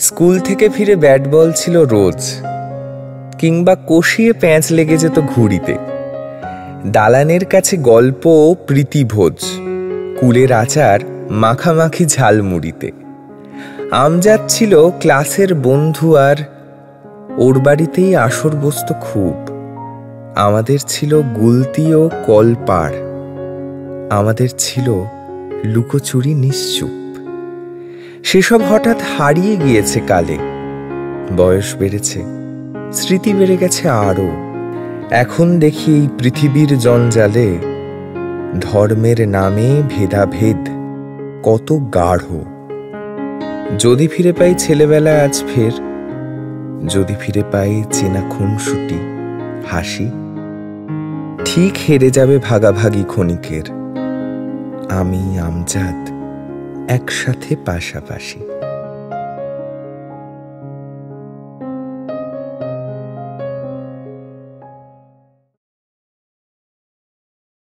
School থেকে ফিরে bat ball ছিল রোজ, কিংবা কষিয়ে প্যাঁচ লেগে যেত ঘুড়িতে। দালানের কাছে গল্প ও প্রীতিভোজ, কুলের আচার মাখামাখি ঝালমুড়িতে। আমজাদ ছিল ক্লাসের বন্ধু, আর ওর বাড়িতেই আসর বসত খুব। আমাদের ছিল গুলতি ও কলপাড়, আমাদের ছিল লুকোচুরি নিশ্চুপ। সেসব হঠাৎ হারিয়ে গিয়েছে কালে। বয়স বেড়েছে, স্মৃতি বেড়ে গেছে আরও। এখন দেখি এই পৃথিবীর জঞ্জালে ধর্মের নামে ভেদাভেদ কত গাঢ়। যদি ফিরে পাই ছেলেবেলা আজ ফের, যদি ফিরে পাই চেনা খুনসুটি হাসি, ঠিক হেরে যাবে ভাগাভাগি ক্ষণিকের। আমি আমজাদ একসাথে পাশাপাশি।